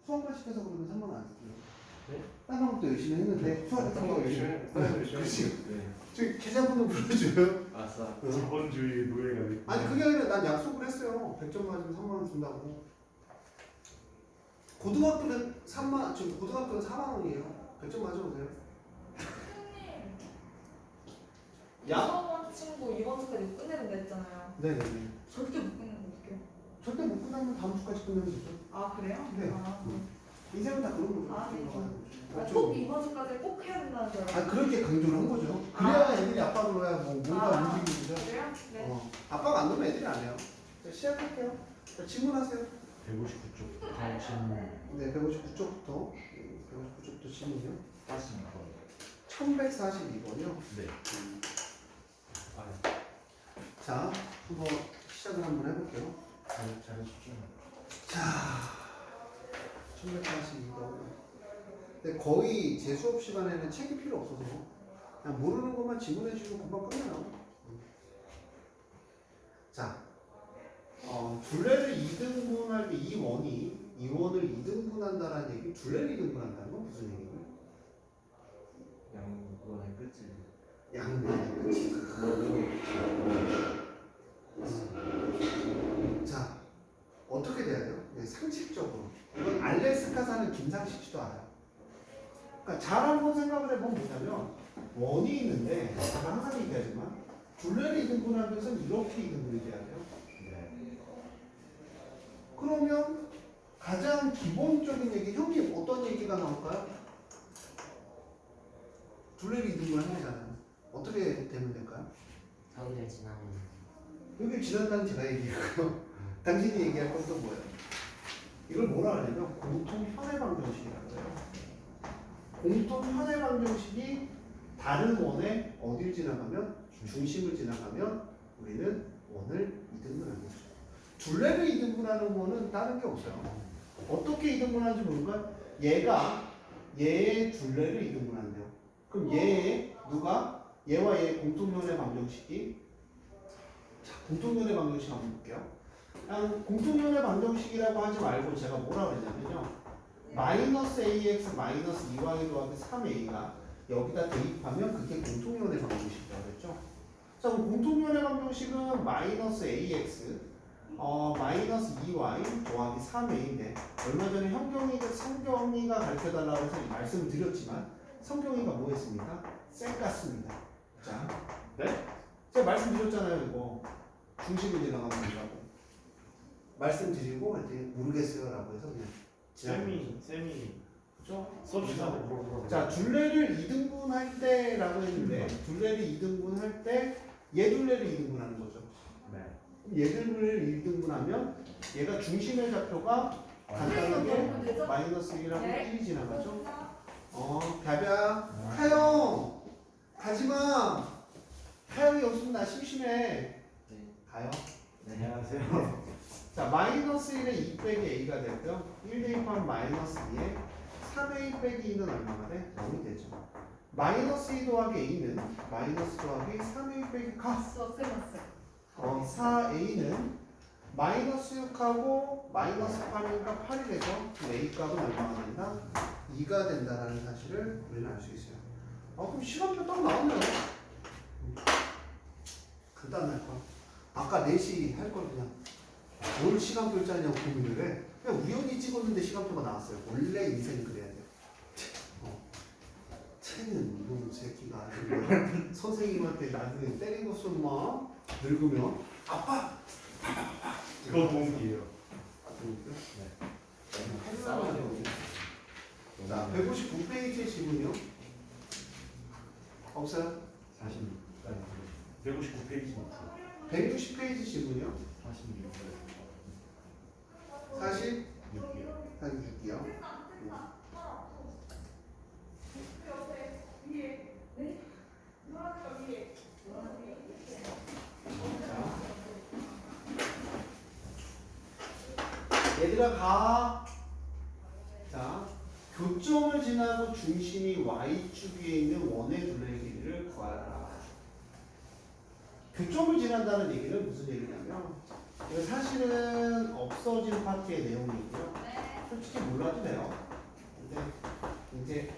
수학만 시켜서 그러면 3만 원 안 썼고요. 네? 다른 것도 열심히 했는데 수학 같은 거 열심히 그렇지. 네. 저기 계좌번호 불러줘요. 아싸. 자본주의 노예가 됐고. 아니 그게 아니라 난 약속을 했어요. 100점 맞으면 3만 원 준다고. 고등학교는 3만 지금 고등학교는 4만 원이에요. 100점 맞으면 돼요. 선생님. 야? 이번 친구 이번 주까지 끝내는다 했잖아요. 네네네. 절대 못 끝내면 어떡해요? 절대 못 끝나면 다음 주까지 끝내면 되죠. 아 그래요? 네. 아, 인생은 다 그런 거죠. 아, 네. 그렇죠. 꼭 이번 주까지 꼭 해야 된다는 줄 알았어요. 아 그렇게 강조를 한 거죠. 그래야 애들이 아빠가 넣어야 뭐 뭔가 아, 움직이죠. 그래요? 네. 아빠가 안 넣으면 애들이 안 해요. 자, 시작할게요. 자, 질문하세요. 159쪽 다음 질문. 네, 159쪽부터 159쪽부터 질문이요. 42번. 1142번이요. 네. 아, 자, 한번 시작을 한번 해볼게요. 잘해주죠. 자, 1142번. 근데 거의 제 수업 시간에는 책이 필요 없어서 그냥 모르는 것만 질문해 주시면 금방 끝나요. 자, 둘레를 2등분할 때 이 원을 2등분한다라는 얘기, 둘레를 2등분한다는 건 무슨 얘기예요? 양권의 끝이. 양면의 끝이. 자, 어떻게 돼야 돼요? 네, 상식적으로. 이건 알래스카 사는 김상식 씨도 알아요. 그러니까 잘 한번 생각을 해보면 뭐냐면 원이 있는데 제가 항상 얘기하지만 둘레를 2등분하기 위해서는 이렇게 2등분이 돼야 돼요. 네. 그러면 가장 기본적인 얘기, 형님 어떤 얘기가 나올까요? 둘레를 2등분 하는 거잖아요. 어떻게 되면 될까요? 서울에 지나면. 여기 지난다는 제가 얘기하고요. 당신이 얘기할 건 또 뭐예요? 이걸 뭐라 하냐면 공통 현해 방정식이라고 해요. 공통 현해 방정식이 다른 원에 어딜 지나가면 중심을 지나가면 우리는 원을 2등분하는 거죠. 둘레를 2등분하는 거는 다른 게 없어요. 어떻게 2등분하는지 모르니까 얘가 얘의 둘레를 2등분한대요. 그럼 얘의 누가 얘와 얘의 공통연의 방정식이 자 공통연의 방정식 한번 볼게요. 그냥 공통연의 방정식이라고 하지 말고 제가 뭐라 그랬냐면요. 마이너스 ax 마이너스 2y 더하기 3a가 여기다 대입하면 그게 공통연의 방정식이라고 했죠. 자 그럼 공통연의 방정식은 마이너스 ax 마이너스 2y 더하기 3a인데 얼마 전에 성경이가 가르쳐달라고 해서 말씀을 드렸지만 성경이가 뭐 했습니까? 쌩 같습니다. 자, 네? 제가 말씀드렸잖아요. 이거 중심을 지나가면 된다고 말씀드리고 이제 모르겠어요 라고 해서 그냥 쌤이 그죠? 수업 시간에 물어보라고. 자 둘레를 2등분 할 때라고 했는데 둘레를 2등분 할 때 얘 둘레를 2등분하는 거죠. 네. 얘 둘레를 2등분하면 얘가 중심의 좌표가 간단하게 마이너스 1하고 네. 1이 지나가죠. 갸벼 하영 가지마. 하영이 없으면 나 심심해. 네. 가요. 안녕하세요. 자 마이너스 1에 2 빼기 a가 됐죠. 1 대입하면 마이너스 2에 3a 빼기 2는 얼마가 돼? 0이 되죠. 마이너스 2 더하기 a는 마이너스 더하기 3a 빼기 왔어, 쌤 왔어요. 4a는 마이너스 6하고 마이너스 8이니까 8이 되죠. 그럼 a 값은 얼마가 된다? 2가 된다라는 사실을 우리는 알 수 있어요. 그럼 시간표 딱 나오네요. 간단할 거. 아까 4시 할 걸 그냥 뭘 시간표를 짜냐고 고민을 해. 그냥 우연히 찍었는데 시간표가 나왔어요. 원래 인생은 그래야 돼요. 쟤는 이놈 새끼가 선생님한테 나중에 때린 거 쏘마 늙으면 아빠 그거 동기예요. 자 159페이지의 질문이요. 없어요? 159페이지부터 160페이지 질문이요. 46. 46이요. 얘들아 가. 자, 교점을 지나고 중심이 y축 위에 있는 원의 둘레의 길이를 구하라. 교점을 지난다는 얘기는 무슨 얘기냐면 이거 사실은 없어진 파트의 내용이고요. 솔직히 몰라도 돼요. 근데 이제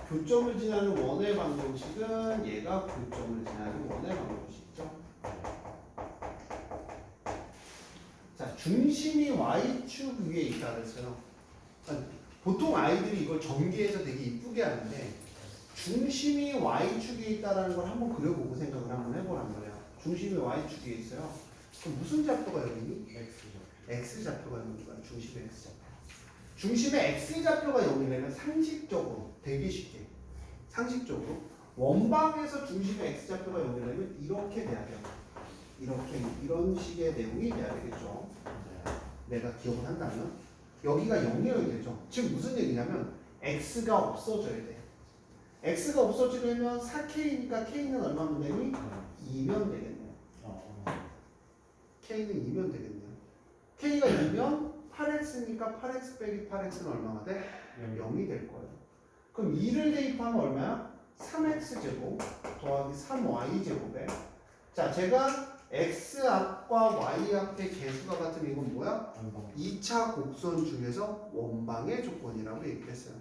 교점을 지나는 원의 방정식은 얘가 교점을 지나는 원의 방정식이죠. 자, 중심이 y축 위에 있다 그랬어요. 보통 아이들이 이걸 전개해서 되게 이쁘게 하는데 중심이 y축에 있다는 걸 한번 그려보고 생각을 한번 해보란 거예요. 중심이 y축에 있어요. 그럼 무슨 좌표가 여기 있니? x좌표가 여기 있는 거야. 중심의 x좌표. 중심의 x좌표가 여기라면 상식적으로 되게 쉽게 상식적으로 원방에서 중심의 x좌표가 여기라면 이렇게 돼야 돼요. 이렇게 이런 식의 내용이 돼야 되겠죠. 내가 기억을 한다면 여기가 0이어야 되죠. 지금 무슨 얘기냐면 x가 없어져야 돼. x가 없어지려면 4k니까 k는 얼마면 되니? 2면 되겠네요. k는 2면 되겠네요. k가 2면 8x니까 8x 빼기 8x는 얼마가 돼? 0이 될 거예요. 그럼 2를 대입하면 얼마야? 3x제곱 더하기 3y제곱에 자 제가 x 앞과 y 앞의 개수가 같으면 이건 뭐야? 2차 곡선 중에서 원방의 조건이라고 얘기했어요.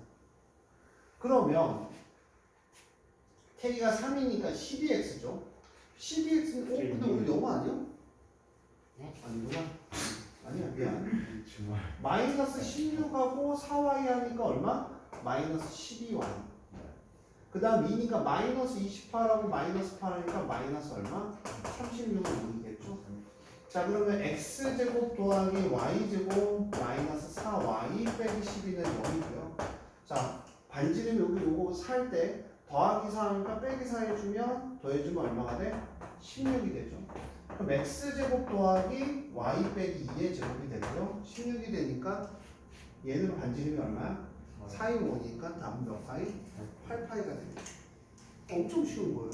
그러면 k가 3이니까 12x죠. 12x는 근데 우리 영어 아니야? 네? 아니구나. 아니야 미안. 정말. 마이너스 16하고 4y 하니까 얼마? 마이너스 12y. 그 다음 2니까 마이너스 28하고 마이너스 8 하니까 마이너스 얼마? 36은 0이겠죠? 자 그러면 x제곱 더하기 y제곱 마이너스 4y 빼기 12는 0이고요. 자 반지름 여기 요거 살 때 더하기 4 하니까 빼기 4 해주면 더해주면 얼마가 돼? 16이 되죠. 그럼 x제곱 더하기 y 빼기 2의 제곱이 되고요. 16이 되니까 얘는 반지름이 얼마야? 4인 5니까 답은 몇 파이? 8파이가 됩니다. 엄청 쉬운 거예요.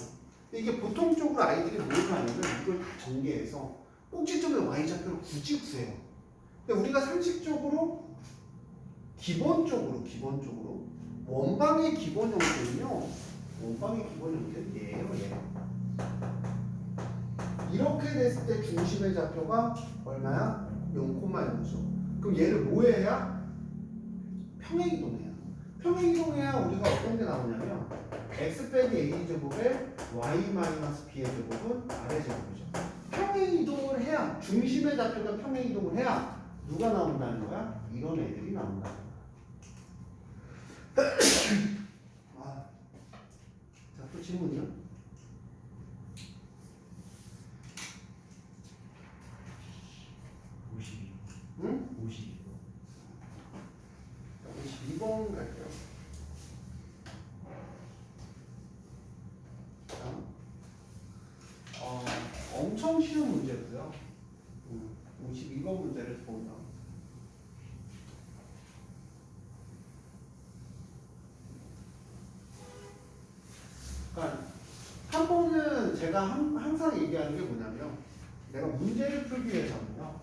근데 이게 보통적으로 아이들이 뭘 하냐면 이걸 다 전개해서 꼭지점의 y좌표를 굳이 구해요. 근데 우리가 상식적으로 기본적으로 원방의 기본 형태는요. 원방의 기본 형태는 얘예요. 얘. 이렇게 됐을 때 중심의 좌표가 얼마야? 0,0죠. 그럼 얘를 뭐 해야? 평행이동해야. 평행이동해야 우리가 어떤 게 나오냐면 x 빼기 a 제곱에 y 마이너스 b의 제곱은 r의 제곱이죠. 평행이동을 해야 중심의 좌표가 평행이동을 해야 누가 나온다는 거야? 이런 애들이 나온다. 자, 또 질문이요? 52. 응? 52. 22번 갈게요. 자, 엄청 쉬운 문제고요. 52번 문제를 보면 그러니까 한 번은 제가 항상 얘기하는 게 뭐냐면 내가 문제를 풀기 위해서는요.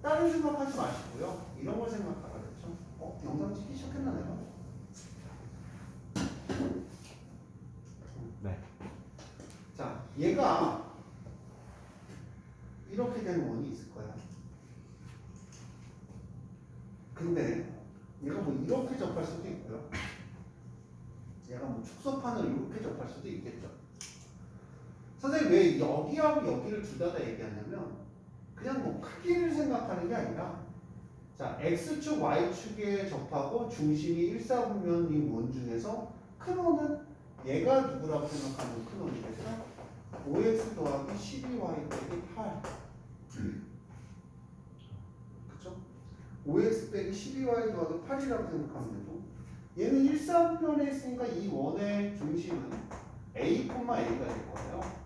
다른 생각하지 마시고요. 이런 걸 생각하라 그랬죠. 영상 찍기 시작했나 내가? 네. 자, 얘가 이렇게 된 원이 있을 거야. 근데 얘가 뭐 이렇게 접할 수도 있고요. 얘가 뭐 축소판을 이렇게 접할 수도 있겠죠. 선생님 왜 여기하고 여기를 둘 다 얘기하냐면 그냥 뭐 크기를 생각하는 게 아니라 자 x축 y축에 접하고 중심이 1사분면인 원 중에서 큰 원은 얘가 누구라고 생각하면 큰 원이겠죠? 5x 더하기 12y 빼기 8 그쵸? 5x 빼기 12y 더하기 8이라고 생각하면 되고 얘는 1사분면에 있으니까 이 원의 중심은 a, a가 될 거예요.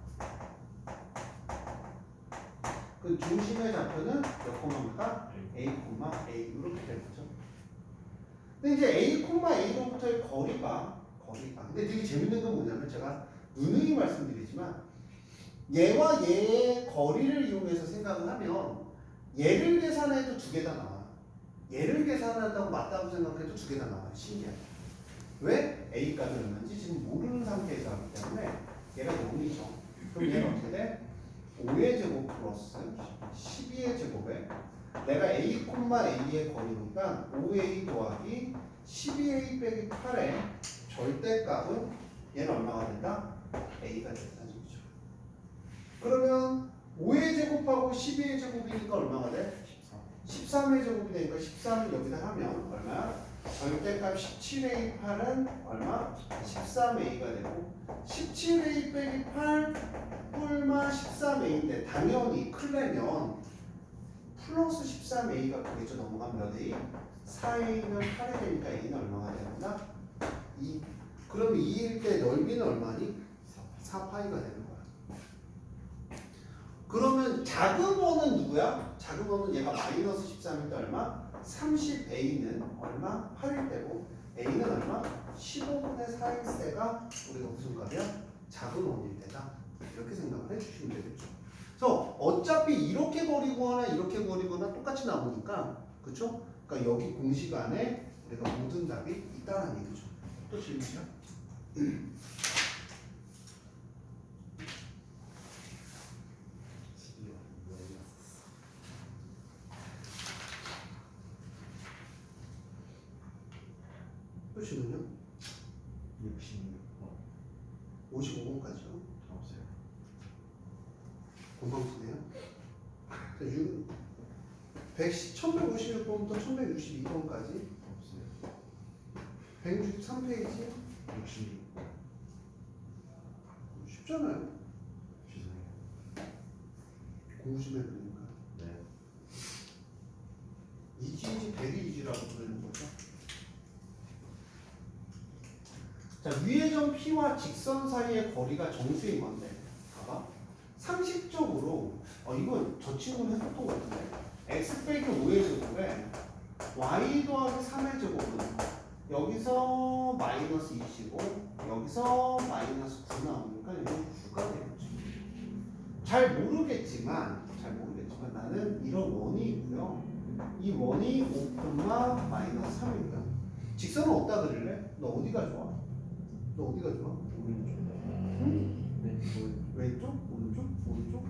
그 중심의 좌표는 몇 콤마입니까? a, a 이렇게 될 거죠. 근데 이제 a, a로부터의 거리가 근데 되게 재밌는 건 뭐냐면 제가 누누이 말씀드리지만 얘와 얘의 거리를 이용해서 생각을 하면 얘를 계산해도 두 개 다 나와요. 얘를 계산한다고 맞다고 생각해도 두 개 다 나와요. 신기하게. 왜? a값이 얼마인지 지금 모르는 상태에서 하기 때문에 얘가 0이죠. 그럼 얘는 어떻게 돼? 5의 제곱 플러스 12의 제곱에 내가 A, A의 거리니까 5A 더하기 12A 빼기 8의 절대값은 얘는 얼마가 된다? A가 된다는 얘기죠. 그러면 5의 제곱하고 12의 제곱이니까 얼마가 돼? 13의 제곱이 되니까 13을 여기다 하면 얼마야? 절대값 17A 8은 얼마? 13A가 되고 17A 빼기 8 뿔마 13A인데 당연히 클래면 플러스 13A가 그겠죠. 넘어가면 몇 A? 4A면 8이 되니까 A는 얼마가 된다? 2. 그럼 2일 때 넓이는 얼마니? 4파이가 되는 거야. 그러면 작은 원은 누구야? 작은 원은 얘가 마이너스 13일 때 얼마? 30A는 얼마? 8일 때고 A는 얼마? 15분의 4일 때가 우리가 무슨 값이야? 작은 원일 때다. 이렇게 생각을 해주시면 되겠죠. 그래서 어차피 이렇게 거리거나 이렇게 거리거나 똑같이 나오니까 그쵸? 그러니까 여기 공식 안에 우리가 모든 답이 있다는 얘기죠. 또 질문이요? 또 질문요? 66번 55번까지요. 없어요. 금방 쓰네요. 1156번부터 1162번까지 없어요. 163페이지 66번 쉽잖아요. 죄송해요. 공부 좀 해보니까 네. 이지이지 백이지라고 부르는 거죠. 자, 위의 점 P와 직선 사이의 거리가 정수인 건데 봐봐. 상식적으로 이건 저 친구는 해봤던 것 같은데 x 빼기 5의 제곱에 y 더하기 3의 제곱은 여기서 마이너스 25 여기서 마이너스 9 나오니까 이건 9가 되겠죠. 잘 모르겠지만 나는 이런 원이 있고요. 이 원이 5, 마이너스 3이고요. 직선은 없다 그릴래? 너 어디가 좋아? 너 어디가 좋아? 오른쪽. 왼쪽? 오른쪽? 오른쪽?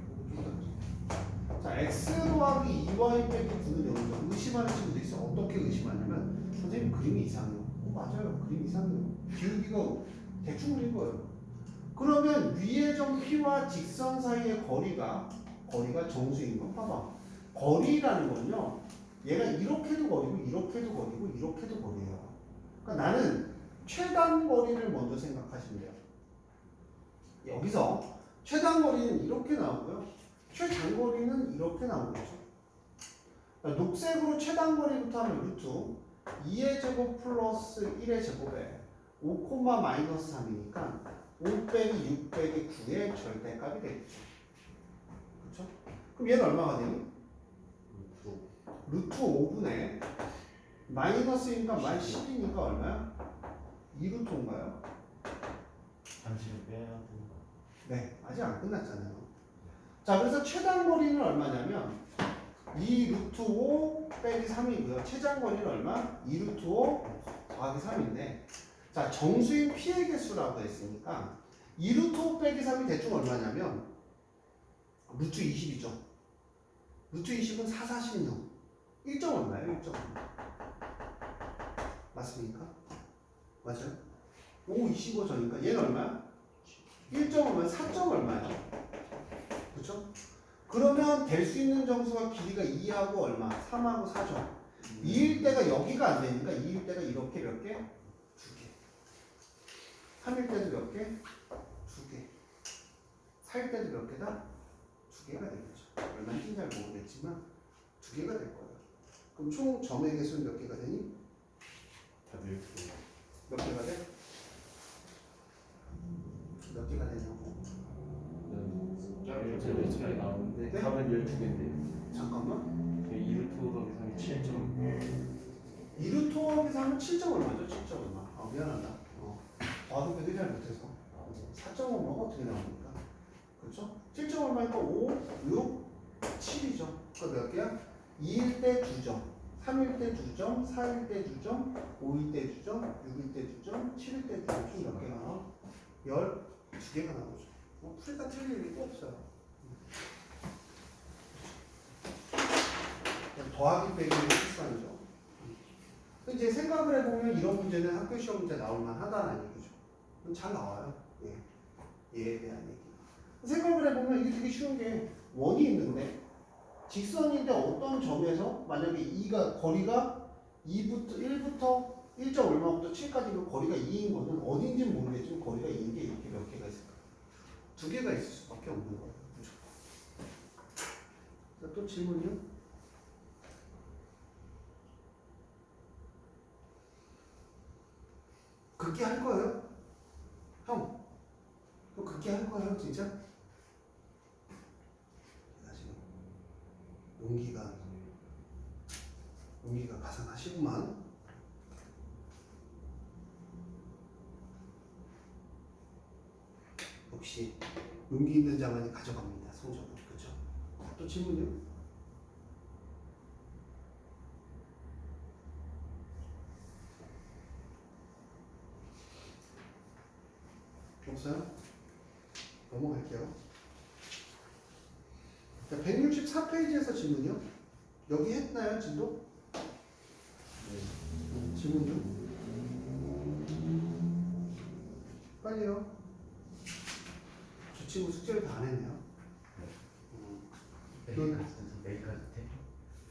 자, x 더하기 2y 빼기 9는 여기서 의심하는 친구도 있어. 어떻게 의심하냐면 선생님 그림이 이상해요. 맞아요. 그림 이상해요. 기울기가 대충 그린 거예요. 그러면 위의 점 P와 직선 사이의 거리가 정수인 거 봐봐. 거리라는 건요. 얘가 이렇게도 거리고 이렇게도 거리고 이렇게도 거리예요. 그러니까 나는 최단 거리를 먼저 생각하시면 돼요. 여기서 최단 거리는 이렇게 나오고요. 최장거리는 이렇게 나오겠죠. 그러니까 녹색으로 최단거리부터 하면 루트 2의 제곱 플러스 1의 제곱에 5, 마이너스 3이니까 5 빼기 6 빼기 9의 절대값이 되겠죠. 그렇죠? 그럼 얘는 얼마가 되니? 루트 5분의 마이너스니까 마이 10이니까 얼마야? 2루트 5인가요? 잠시만 빼야 되는 거. 네, 아직 안 끝났잖아요. 자, 그래서 최단거리는 얼마냐면 2 루트 5 빼기 3이고요. 최장거리는 얼마? 2 루트 5 더하기 3인데 자, 정수인 P의 개수라고 했으니까 2 루트 5 빼기 3이 대충 얼마냐면 루트 20이죠. 루트 20은 4, 46 1점 얼마예요? 1점 맞습니까? 맞아요? 5, 25 저니까 얘는 얼마야? 1점 얼마야? 4점 얼마야? 그렇죠? 그러면 될 수 있는 정수가 길이가 2하고 얼마? 3하고 4죠. 2일 때가 여기가 안 되니까 2일 때가 이렇게 몇 개? 2개. 3일 때도 몇 개? 2개. 4일 때도 몇 개다? 2개가 되겠죠. 얼마인지 잘 모르겠지만 2개가 될 거예요. 그럼 총 점의 개수는 몇 개가 되니? 다들 몇 개가 돼? 몇 개가 되냐고. 제 왼쪽에 나오는데 네? 답은 12개인데 잠깐만. 2루트 더하기 3이 7점. 2루트 더하기 3은 7점 얼마죠? 7점 얼마? 미안하다. 나도 그게 잘 못해서. 4점 얼마가 어떻게 나옵니까? 그렇죠? 7점 얼마니까 5, 6, 7이죠. 그러니까 몇 개야? 2일 때 2점, 3일 때 2점, 4일 때 2점, 5일 때 2점, 6일 때 2점, 7일 때 2점. 총 몇 개가 나와? 12개가 나오죠. 풀이가 틀릴 일이 없어요. 더하기 빼기를 실수하죠. 이제 생각을 해보면 이런 문제는 학교 시험 문제 나올만 하다는 얘기죠. 잘 나와요. 예. 얘에 대한 얘기. 생각을 해보면 이게 되게 쉬운 게 원이 있는데 직선인데 어떤 점에서 만약에 2가 거리가 1부터 1점 얼마부터 7까지 그 거리가 2인 거는 어딘지 모르겠지만 거리가 2인 게 이렇게 몇 개가 있을까? 2개가 있을 수밖에 없는 거예요. 무조건. 자, 또 질문이요? 그렇게 할 거예요? 형, 너 그렇게 할 거예요, 진짜? 나 지금 용기가 가상하시구만. 역시 용기 있는 자만이 가져갑니다, 성적을. 그렇죠? 또 질문이요? 없어요? 넘어갈게요. 자, 164페이지에서 질문이요? 여기 했나요, 진도? 질문이요? 빨리요. 저 친구 숙제를 다 안 했네요. 내일까지 돼?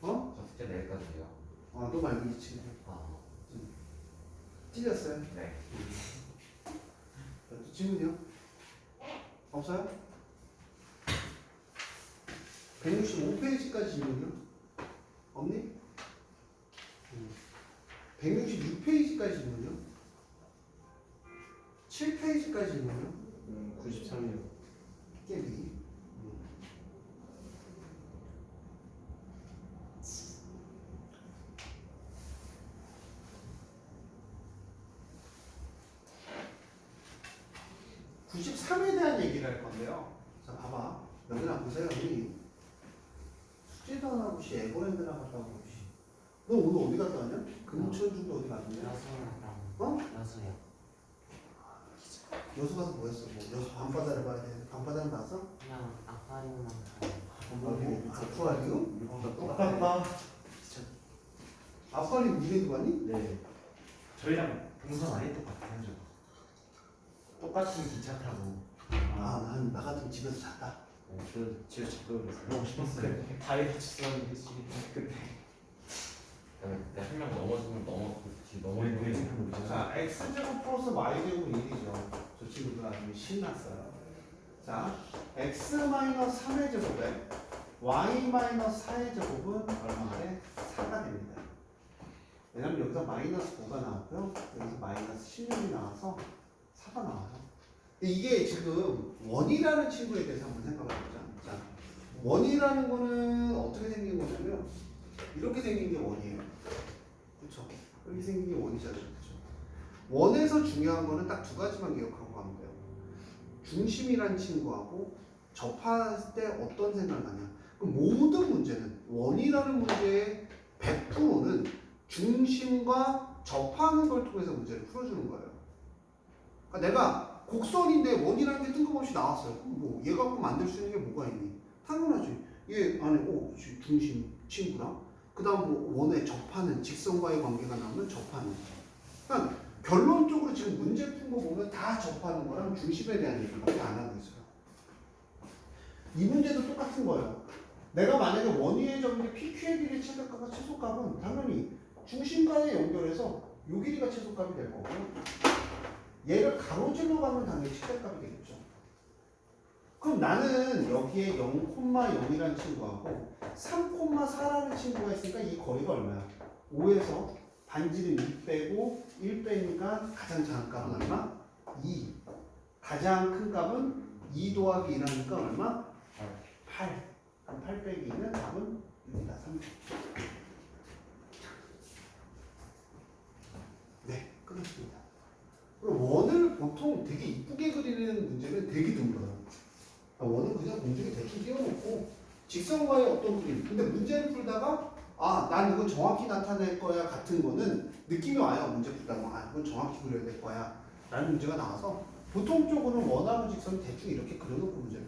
어? 저 숙제 내일까지 돼요. 아, 너 말고 이 친구. 아, 찔렸어요. 네. 자, 또 질문이요? 없어요? 165페이지까지 질문이요? 없니? 166페이지까지 질문이요? 7페이지까지 질문이요? 93이요. 깨비. 93에 대한 얘기를 할 건데요. 자, 봐봐. 여기나 보세요. 여기. 숙제도 안 하고 씨 에버랜드나 갔다 오고 씨. 너 오늘 어디 갔다 왔냐? 금천중도 어디 갔냐? 어? 여수요. 여수 가서 뭐 했어? 뭐 여수 밤바다를 봐야 돼. 밤바다는 봤어? 그냥 아쿠아리움만 가요. 아쿠아리움? 똑같다. 아쿠아리움 니네도 봤니? 네. 저희랑 동선 아예 똑같아요. 똑같은 기차 타고 아, 난 나 같으면 집에서 잤다. 저 집에 잡고 그랬어요. 너무 싶었어요. 다리 다쳤었는데 그때. 그때 한 명 넘어지면 뒤 왜 넘어지면 생각을 못하죠? 자, x제곱 플러스 y제곱 1이죠. 저 친구들 아주 신났어요. 자, x 마이너스 3의 제곱에 y 마이너스 4의 제곱은 얼마에 4가 됩니다. 왜냐면 여기서 마이너스 9가 나왔고요. 여기서 마이너스 16이 나와서 4가 나와요. 이게 지금 원이라는 친구에 대해서 한번 생각을 해보자. 자, 원이라는 거는 어떻게 생긴 거냐면 이렇게 생긴 게 원이에요. 그렇죠? 이렇게 생긴 게 원이잖아요. 그렇죠? 원에서 중요한 거는 딱 두 가지만 기억하고 가면 돼요. 중심이란 친구하고 접할 때 어떤 생각을 하냐. 그럼 모든 문제는 원이라는 문제의 100%는 중심과 접하는 걸 통해서 문제를 풀어주는 거예요. 그러니까 내가 곡선인데 원이라는 게 뜬금없이 나왔어요. 그럼 뭐 얘 갖고 만들 수 있는 게 뭐가 있니? 당연하지. 얘 안에 중심 친구랑 그 다음 뭐 원에 접하는 직선과의 관계가 나오면 접하는. 그러니까 결론적으로 지금 문제 푼 거 보면 다 접하는 거랑 중심에 대한 얘기밖에 안 하고 있어요. 이 문제도 똑같은 거예요. 내가 만약에 원위의 점인데 PQ의 길이의 최대값과 최소값은 당연히 중심과의 연결해서 요 길이가 최소값이 될 거고요. 얘를 가로질러 가면 당연히 최대값이 되겠죠. 그럼 나는 여기에 0,0이라는 친구하고 3,4라는 친구가 있으니까 이 거리가 얼마야? 5에서 반지름 2 빼고 1 빼니까 가장 작은 값은 얼마? 2. 가장 큰 값은 2 더하기 2라니까 얼마? 8. 그럼 8 빼기 2는 답은 6이다. 3. 네, 끝났습니다. 원을 보통 되게 이쁘게 그리는 문제는 되게 드물어요. 원은 그냥 공중에 대충 띄워놓고 직선과의 어떤 그림. 근데 문제를 풀다가 난 이건 정확히 나타낼 거야 같은 거는 느낌이 와요. 문제 풀다가 이건 정확히 그려야 될 거야 라는 문제가 나와서 보통적으로는 원하고 직선을 대충 이렇게 그려놓고 문제를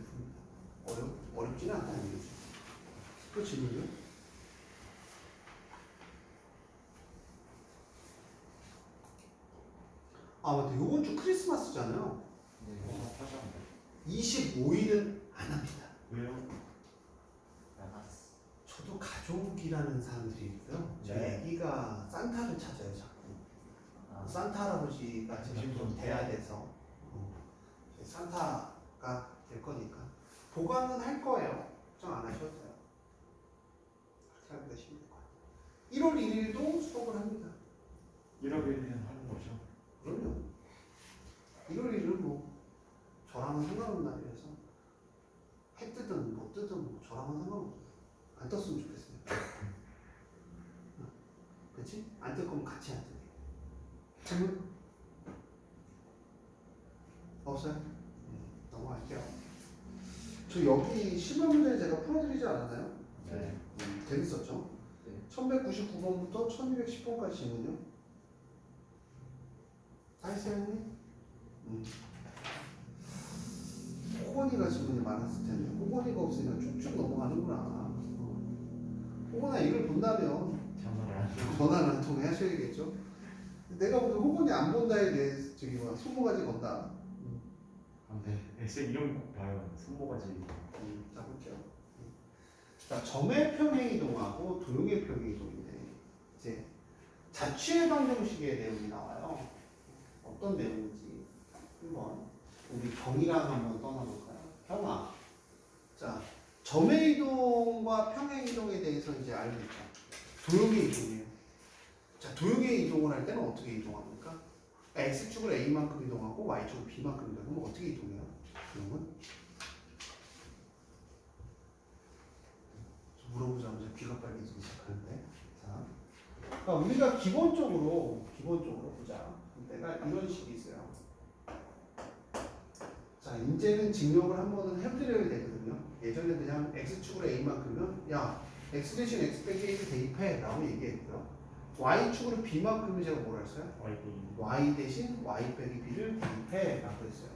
풉니다. 어렵지는 않다는 얘기죠. 또 질문이요? 아 맞다. 요번 주 크리스마스잖아요. 하지 않나요? 25일은 안 합니다. 왜요? 나갔어. 저도 가족이라는 사람들이 있고요. 저희 네. 애기가 산타를 찾아요 자꾸. 아, 산타 할아버지가 제가 좀 지금 돼야 돼서 산타가 될 거니까 보강은 할 거예요. 걱정 안 하셔도 돼요. 그렇게 하면 되시면 될 거예요. 1월 1일도 수업을 합니다. 1월 1일은 하는 거죠. 그럼요. 1월 1일은 뭐 저랑은 상관없는 날이라서 해 뜨든 뭐 뜨든 뭐 저랑은 상관없어요. 안 떴으면 좋겠어요. 그렇지? 안 뜰 거면 같이 안 뜨게. 질문? 없어요? 넘어갈게요. 저 여기 실무 문제 제가 풀어드리지 않았나요? 네. 재밌었죠? 네. 1199번부터 1210번까지 질문요. 다 했어요, 형님? 호건이가 질문이 많았을 텐데 호건이가 없으니까 쭉쭉 넘어가는구나. 호건아 이걸 본다면 전화를 안 해요. 전화를 한 통해 하셔야겠죠? 내가 보기엔 호건이 안 본다에 대해 저기 뭐 손모가지 건다. 아, 네. 쌤 이런 거 꼭 봐요. 손모가지. 자 볼게요. 자 점의 평행이동하고 도형의 평행이동인데 이제 자취의 방정식의 내용이 나와요. 어떤 내용인지 한번 우리 경이랑 한번 떠나볼까요? 경아. 자 점의 이동과 평행 이동에 대해서 이제 알고 있죠. 도형의 이동이에요. 자 도형의 이동을 할 때는 어떻게 이동합니까? x축을 a만큼 이동하고 y축을 b만큼 이동하면 어떻게 이동해요? 도형은? 물어보자마자 귀가 빨개지기 시작하는데. 자, 그러니까 우리가 기본적으로 보자. 내가 이런 식이 있어요. 자, 이제는 증명을 한 번은 해드려야 되거든요. 예전에 그냥 x축으로 a만큼은 야 x 대신 x 빼기 a를 대입해 라고 얘기했고요. y축으로 b만큼은 제가 뭐라 했어요? y 대신 y 빼기 b를 대입해 라고 했어요.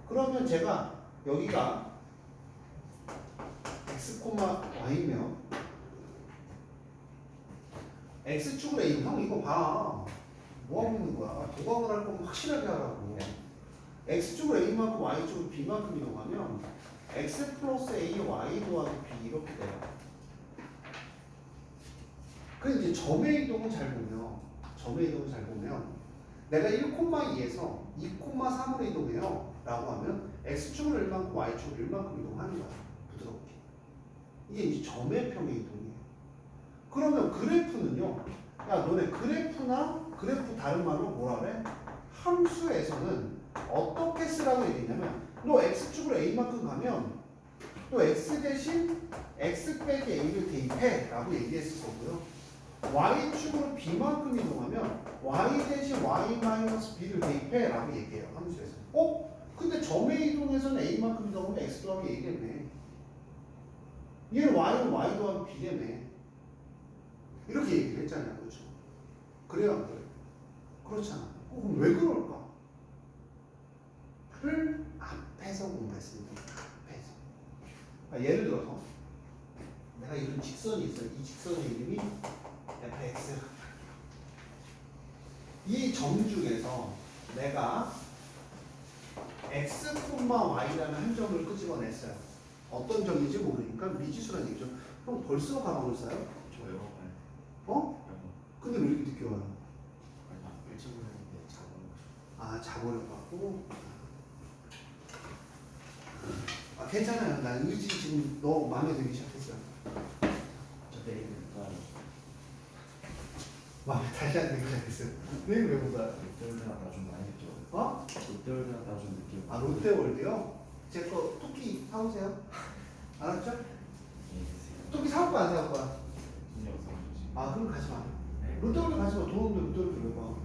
그러면 제가 여기가 x, y면 x축으로 a 형 이거 봐. 뭐하고 있는 거야? 도강을 할 거면 확실하게 하라고. x축으로 a만큼 y축으로 b만큼 이동하면 x 플러스 a y 더하기 b 이렇게 돼요. 그럼 이제 점의 이동을 잘 보면 내가 1,2에서 2,3으로 이동해요 라고 하면 x축으로 1만큼 y축으로 1만큼 이동하는 거야. 부드럽게. 이게 이제 점의 평행 이동이에요. 그러면 그래프는요. 야 너네 그래프 다른 말로 뭐라 그래? 함수에서는 어떻게 쓰라고 얘기했냐면 너 x축으로 a만큼 가면 또 x 대신 x 빼기 a를 대입해 라고 얘기했을 거고요. y축으로 b만큼 이동하면 y 대신 y 마이너스 b를 대입해 라고 얘기해요. 함수에서. 근데 점의 이동에서는 a만큼 이동하면 x 더하기 a겠네. 얘는 y는 y 더하기 b겠네. 이렇게 얘기를 했잖아요. 그렇죠? 그래요? 안 그래요? 그렇잖아. 그럼 왜 그럴까? 를 앞에서 공부했습니다. 앞에서. 그러니까 예를 들어서 내가 이런 직선이 있어요. 이 직선의 이름이 fx. 이 점 중에서 내가 x, y라는 한 점을 끄집어냈어요. 어떤 점인지 모르니까 미지수라는 얘기죠. 그럼 벌써 가방을 싸요? 저요? 어? 근데 왜 이렇게 늦게 와요? 일찍 오는데 작은 아, 자버려갖고. 아, 괜찮아요. 나 의지 지금 너 마음에 들기 시작했어요. 저 내일이니까 마음에 다시 안 들기 시작했어요. 내일 왜 못 와요? 롯데월드나 좀 많이 했죠. 어? 롯데월드나 좀 늦게 아, 롯데월드요? 제 거 토끼 사오세요. 알았죠? 토끼 사올 거안 사올 거야? 돈이 없어가지고 아, 그럼 가지 마. 네. 롯데월드 가지 마. 돈 없는데 롯데월드 왜 봐?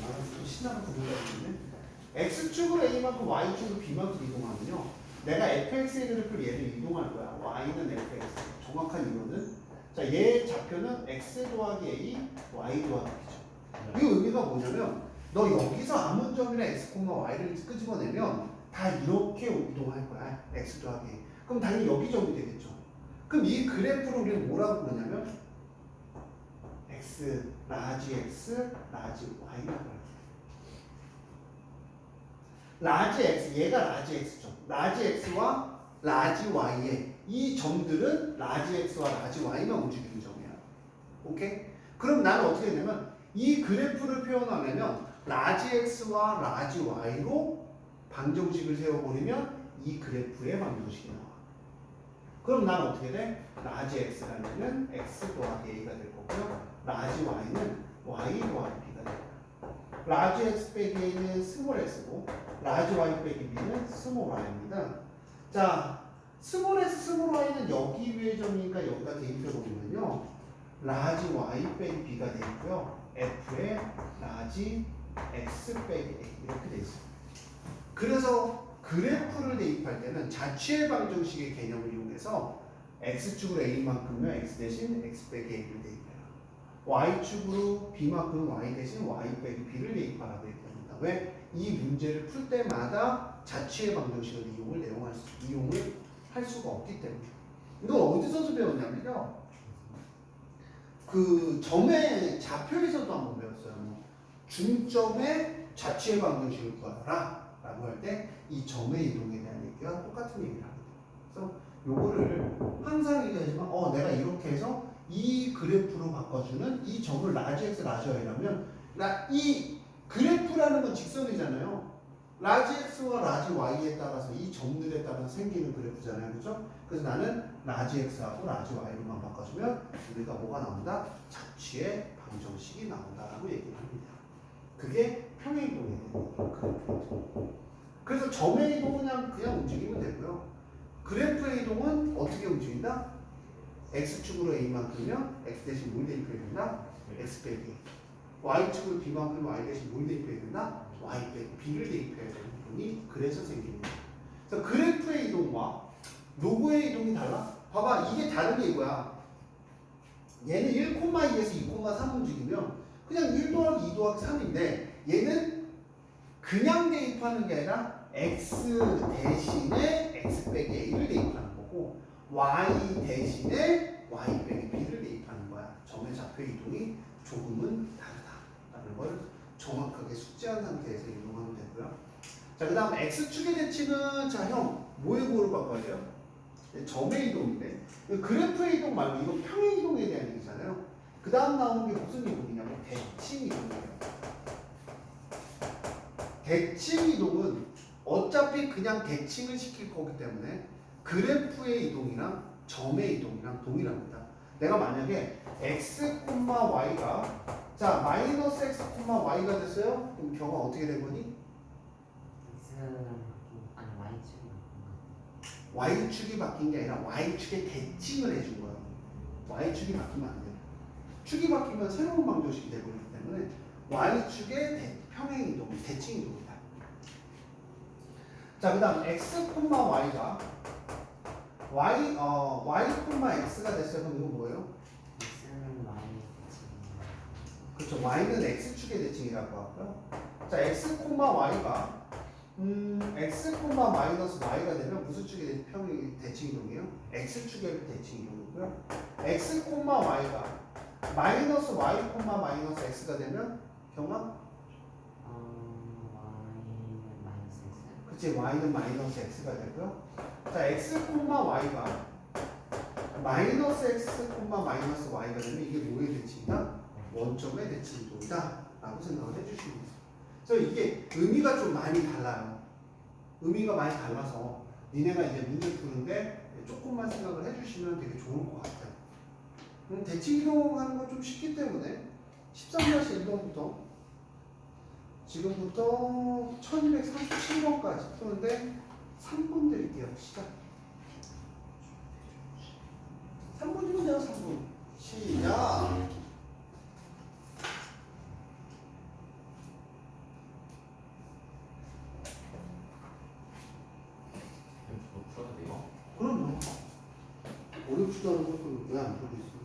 알았어. 신나는 구조가 있는데. x축으로 a만큼 y축으로 b만큼 이동하면요. 내가 fx의 그래프를 얘를 이동할 거야. y는 fx. 정확한 이유는 자, 얘 좌표는 x 더하기 a, y 더하기 b죠. 이 의미가 뭐냐면 너 여기서 아무 점이나 x, y를 끄집어내면 다 이렇게 이동할 거야. x 더하기 a. 그럼 당연히 여기 점이 되겠죠. 그럼 이 그래프를 우리는 뭐라고 부르냐면 x, 라지 x, 라지 y라고 할게요. 라지 x, 얘가 라지 x죠. 라지 x와 라지 y의 이 점들은 라지 x와 라지 y만 움직이는 점이야. 오케이? 그럼 나는 어떻게 되냐면 이 그래프를 표현하려면 라지 x와 라지 y로 방정식을 세워버리면 이 그래프의 방정식이 나와. 그럼 나는 어떻게 돼? 라지 x라면은 x 더하기 a가 될 거고요. 라지 y는 y 더하기 b가 돼요. 라지 x 빼기 a는 스몰 x고 라지 y 빼기 b는 스몰 y입니다. 자, 스몰 x 스몰 y는 여기 위의 점이니까 여기다 대입해 보면요. 라지 y 빼기 b가 돼 있고요. f에 라지 x 빼기 a 이렇게 돼 있어요. 그래서 그래프를 대입할 때는 자취의 방정식의 개념을 이용해서 x축으로 a만큼은 x 대신 x 빼기 a를 대입해요. y축으로 b만큼은 y 대신 y 빼기 b를 대입하라고 얘기합니다. 왜? 이 문제를 풀 때마다 자취의 방정식을 이용을 할 수가 없기 때문에. 이건 어디서도 배웠냐면요. 그 점의 좌표에서도 한번 배웠어요. 중점의 자취의 방정식을 구하라 라고 할 때 이 점의 이동에 대한 얘기가 똑같은 얘기를 합니다. 그래서 요거를 항상 얘기하지만 내가 이렇게 해서 이 그래프로 바꿔주는 이 점을 라지 x 라지 y라면 이 그래프라는 건 직선이잖아요. 라지 x와 라지 y에 따라서 이 점들에 따라서 생기는 그래프잖아요. 그렇죠? 그래서 나는 라지 x하고 라지 y로만 바꿔주면 우리가 뭐가 나온다? 자취의 방정식이 나온다라고 얘기를 합니다. 그게 평행이동의 그래프. 그래서 점의 이동은 그냥 움직이면 되고요. 그래프의 이동은 어떻게 움직인다? x축으로 a만큼이면 x 대신 뭘 대입해야 된다? x 빼기. y축으로 b만큼이면 y 대신 뭘 대입해야 된다? y 빼기 b를 대입해야 되는 부분이 그래서 생깁니다. 그래서 그래프의 이동과 로그의 이동이 달라? 봐봐, 이게 다른 게 이거야. 얘는 1,2에서 2,3 움직이면 그냥 1 더하기 2 더하기 3인데 얘는 그냥 대입하는 게 아니라 x 대신에 x 빼기 a를 대입하는 거고 y 대신에 y 빼기 b를 대입하는 거야. 점의 좌표 이동이 조금은 다르다라는 걸 정확하게 숙지한 상태에서 이동하면 되고요. 자, 그 다음 x축의 대칭은 자, 형 뭐의 뭐로 바꿔야 돼요? 점의 이동인데 그래프의 이동 말고 이건 평행 이동에 대한 얘기잖아요. 그 다음 나오는 게 무슨 이동이냐면 대칭 이동이에요. 대칭 이동은 어차피 그냥 대칭을 시킬 거기 때문에 그래프의 이동이랑 점의 이동이랑 동일합니다. 내가 만약에 x, y가 자 마이너스 x, y가 됐어요? 그럼 경우가 어떻게 된 거니? y축이 바뀐 게 아니라 y축의 대칭을 해준 거예요. y축이 바뀌면 안 돼요. 축이 바뀌면 새로운 방정식이 되버리기 때문에 y축의 평행 이동, 대칭 이동이다. 자, 그 다음 x, y가 y, x가 됐어요. 그럼 이건 뭐예요? 그렇죠. y는 x축의 대칭이라고 하고요. 자, x, y가 x, 마이너스 y가 되면 무슨 축의 대칭 이동이에요? x축의 대칭 이동이고요. x, y가 마이너스 y, 마이너스 x가 되면 경합? 그치, y는 마이너스 x가 되고요. 자, x, y가 마이너스 x, 마이너스 y가 되면 이게 뭐의 대칭이다? 원점의 대칭 이동이다 라고 생각을 해주시면 돼요. 그래서 이게 의미가 좀 많이 달라요. 의미가 많이 달라서 니네가 이제 문제 푸는데 조금만 생각을 해주시면 되게 좋을 것 같아요. 대칭 이동하는 건 좀 쉽기 때문에 13-1번부터 지금부터 1237번까지 푸는데 3분 드릴게요. 시작. 3분이면 돼요. 3분. 시작. 뭐 풀어도 돼요? 그럼요. 어렵지도 않은 것도 왜 안 풀고 있어?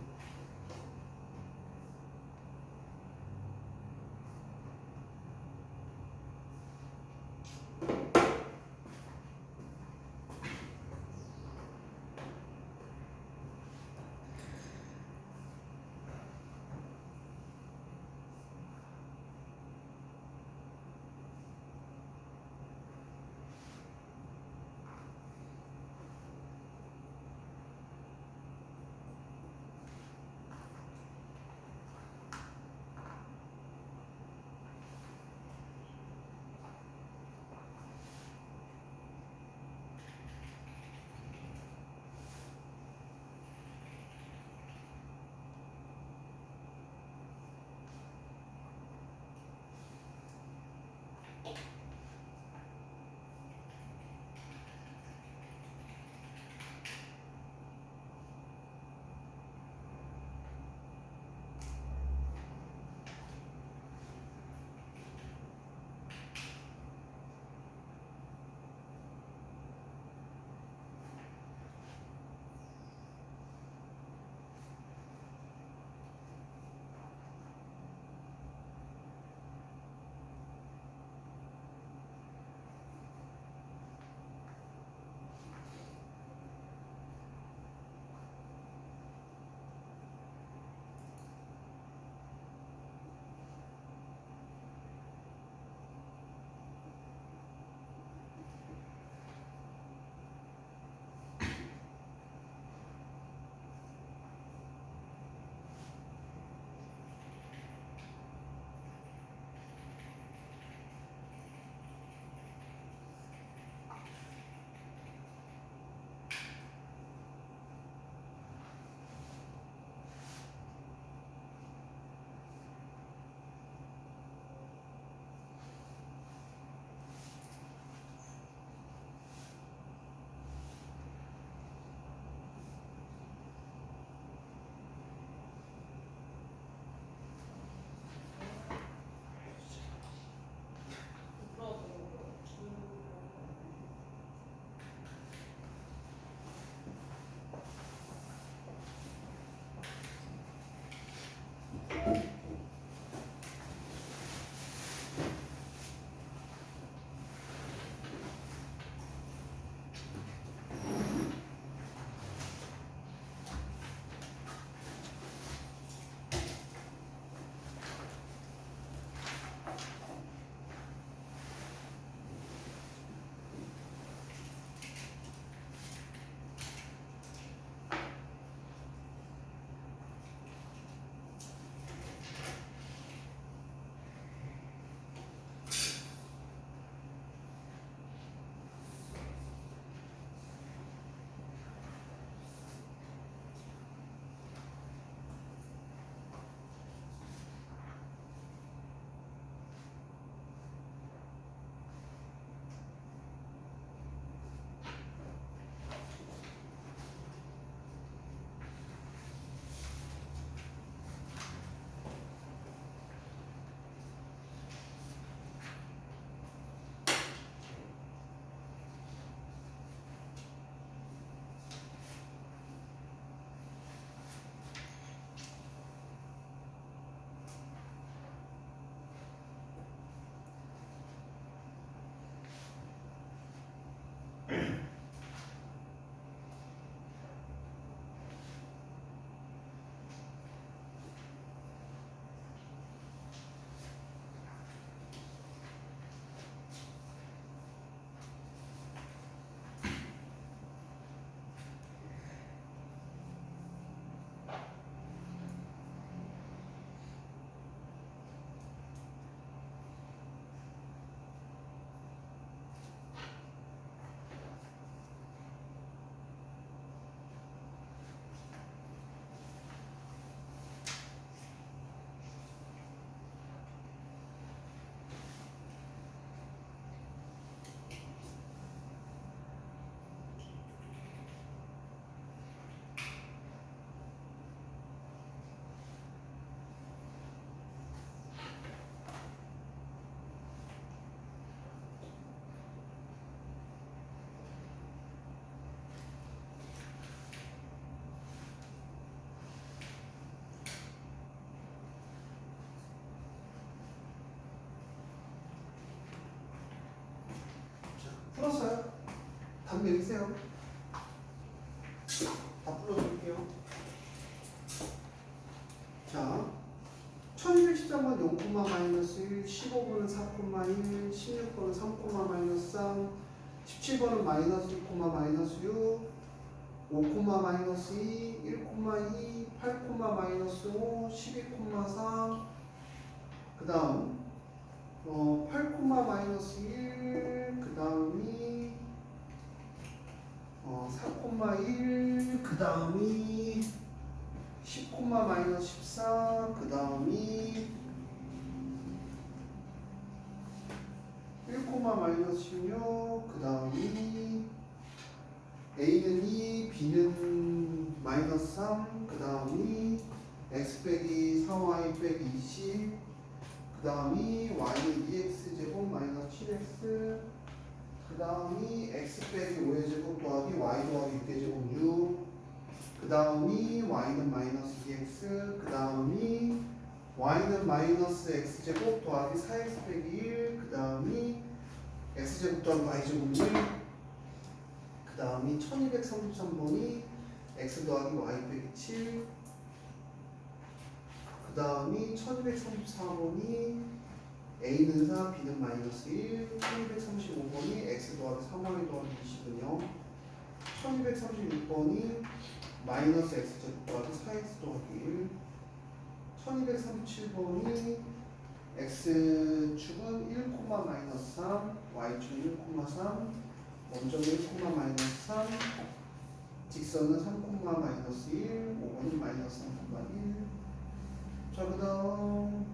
한 명이세요. 다 풀어줄게요. 자, 1213번 0, 마이너스 1, 15번은 4, 1, 16번은 3, 마이너스 3, 17번은 마이너스 2, 마이너스 6, 5, 마이너스 2, 1, 2, 8, 마이너스 5, 12, 4, 그 다음 8, 마이너스 1, 그 다음이 4, 1, 그 다음이 10, 마이너스 14, 그 다음이 1, 마이너스 16, 그 다음이 A는 2, B는 마이너스 3, 그 다음이 X 빼기 4Y 빼기 20, 그 다음이 Y는 2X제곱 마이너스 7X, 그 다음이 X 빼기 5의 제곱 더하기 Y 더하기 6의 제곱 6, 그 다음이 Y는 마이너스 2X, 그 다음이 Y는 마이너스 X제곱 더하기 4X 빼기 1, 그 다음이 X제곱 더하기 Y제곱 1, 그 다음이 1233번이 X 더하기 Y 빼기 7, 그 다음이 1234번이 A는 4, B는 마이너스 1, 1235번이 X 더하기 3Y 더하기 20은 0, 1236번이 마이너스 X제곱 더하기 4X 더하기 1, 1237번이 X축은 1, 마이너스 3, Y축은 1, 3, 원점은 1, 마이너스 3, 직선은 3, 마이너스 1, 5번은 마이너스 3, 1. 자, 그 다음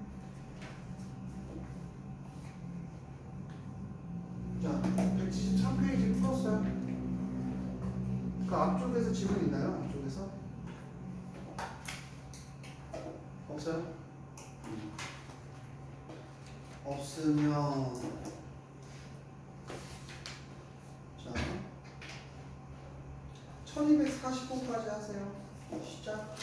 자, 173페이지 풀었어요. 그 앞쪽에서 질문 있나요? 앞쪽에서? 없어요? 없으면 자 1245까지 하세요. 시작.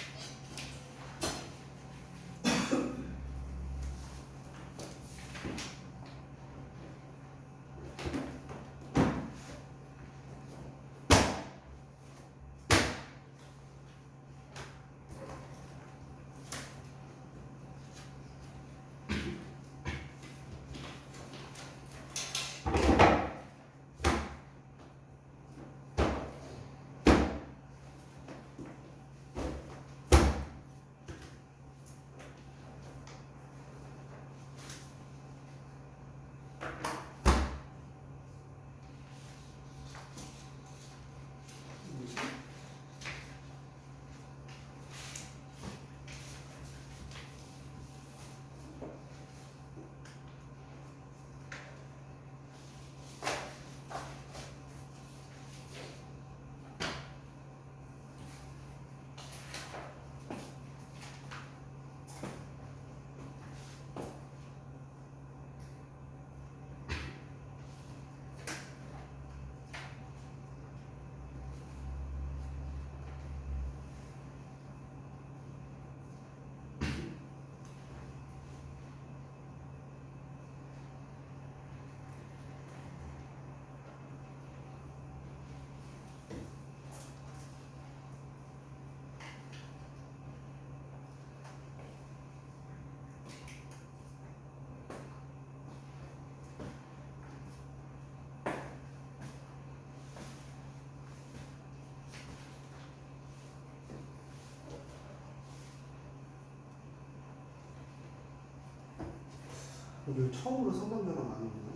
오늘 처음으로 상담자랑 안 오구나.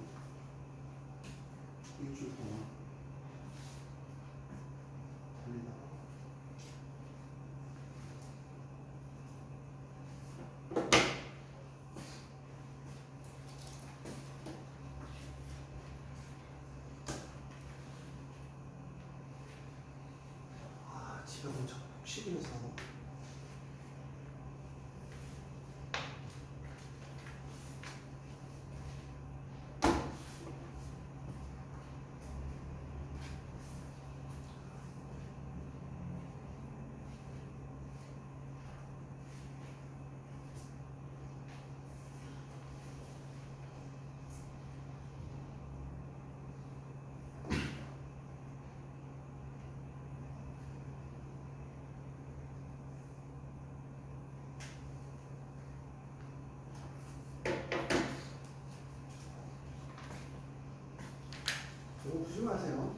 일주일 동안 달리다가 집에 가면 자꾸 복식이면서 너무 조심하세요.